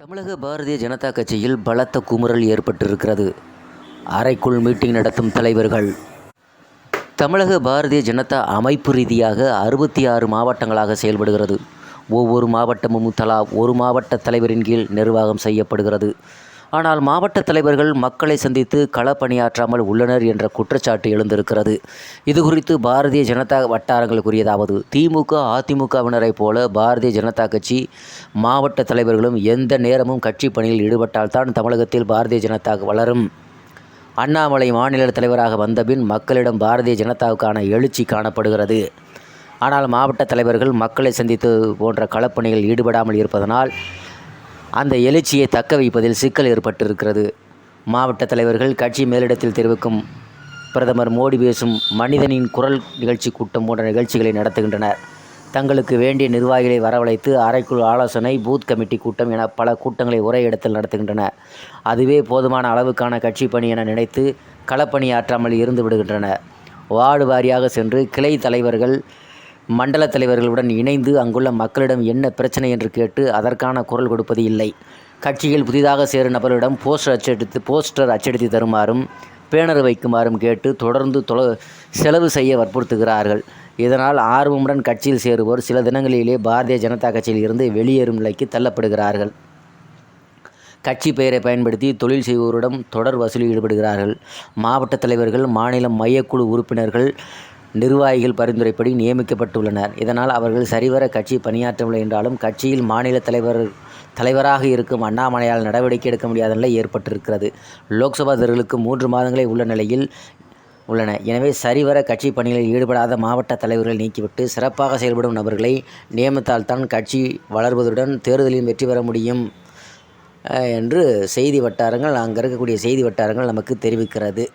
தமிழக பாரதிய ஜனதா கட்சியில் பலத்த குமுறல் ஏற்பட்டிருக்கிறது. அறைக்குள் மீட்டிங் நடத்தும் தலைவர்கள். தமிழக பாரதிய ஜனதா அமைப்பு ரீதியாக 66 மாவட்டங்களாக செயல்படுகிறது. ஒவ்வொரு மாவட்டமும் தலா ஒரு மாவட்ட தலைவரின் கீழ் நிர்வாகம் செய்யப்படுகிறது. ஆனால் மாவட்ட தலைவர்கள் மக்களை சந்தித்து களப்பணியாற்றாமல் உள்ளனர் என்ற குற்றச்சாட்டு எழுந்திருக்கிறது. இதுகுறித்து பாரதிய ஜனதா வட்டாரங்கள் கூறியதாவது: திமுக, அதிமுகவினரைப் போல பாரதிய ஜனதா கட்சி மாவட்ட தலைவர்களும் எந்த நேரமும் கட்சி பணியில் ஈடுபட்டால்தான் தமிழகத்தில் பாரதிய ஜனதா வளரும். அண்ணாமலை மாநில தலைவராக வந்தபின் மக்களிடம் பாரதிய ஜனதாவுக்கான எழுச்சி காணப்படுகிறது. ஆனால் மாவட்ட தலைவர்கள் மக்களை சந்தித்து போன்ற களப்பணிகளில் ஈடுபடாமல் இருப்பதனால் அந்த எழுச்சியை தக்க வைப்பதில் சிக்கல் ஏற்பட்டிருக்கிறது. மாவட்ட தலைவர்கள் கட்சி மேலிடத்தில் தெரிவிக்கும் பிரதமர் மோடி பேசும் மனிதனின் குரல் நிகழ்ச்சி கூட்டம் போன்ற நிகழ்ச்சிகளை நடத்துகின்றனர். தங்களுக்கு வேண்டிய நிர்வாகிகளை வரவழைத்து அறைக்குள் ஆலோசனை, பூத் கமிட்டி கூட்டம் என பல கூட்டங்களை ஒரே இடத்தில் நடத்துகின்றனர். அதுவே போதுமான அளவுக்கான கட்சி பணி என நினைத்து களப்பணியாற்றாமல் இருந்து விடுகின்றனர். வார்டு வாரியாக சென்று கிளை தலைவர்கள், மண்டல தலைவர்களுடன் இணைந்து அங்குள்ள மக்களிடம் என்ன பிரச்சனை என்று கேட்டு அதற்கான குரல் கொடுப்பது இல்லை. கட்சியில் புதிதாக சேரும் நபர்களிடம் போஸ்டர் அச்சடித்து தருமாறும், பேனர் வைக்குமாறும் கேட்டு தொடர்ந்து செலவு செய்ய வற்புறுத்துகிறார்கள். இதனால் ஆர்வமுடன் கட்சியில் சேருவோர் சில தினங்களிலேயே பாரதிய ஜனதா கட்சியில் இருந்து வெளியேறும் நிலைக்கு தள்ளப்படுகிறார்கள். கட்சி பெயரை பயன்படுத்தி தொழில் செய்வோரிடம் தொடர் வசூலில் ஈடுபடுகிறார்கள். மாவட்ட தலைவர்கள் மாநில மையக்குழு உறுப்பினர்கள், நிர்வாகிகள் பரிந்துரைப்படி நியமிக்கப்பட்டுள்ளனர். இதனால் அவர்கள் சரிவர கட்சி பணியாற்றவில்லை என்றாலும் கட்சியில் மாநில தலைவராக இருக்கும் அண்ணாமலையால் நடவடிக்கை எடுக்க முடியாத நிலை ஏற்பட்டிருக்கிறது. லோக்சபா தேர்தலுக்கு 3 மாதங்களே உள்ள நிலையில் உள்ளன. எனவே சரிவர கட்சி பணிகளில் ஈடுபடாத மாவட்ட தலைவர்களை நீக்கிவிட்டு சிறப்பாக செயல்படும் நபர்களை நியமித்தால்தான் கட்சி வளர்வதுடன் தேர்தலில் வெற்றி பெற முடியும் என்று அங்கே இருக்கக்கூடிய செய்தி வட்டாரங்கள் நமக்கு தெரிவிக்கிறது.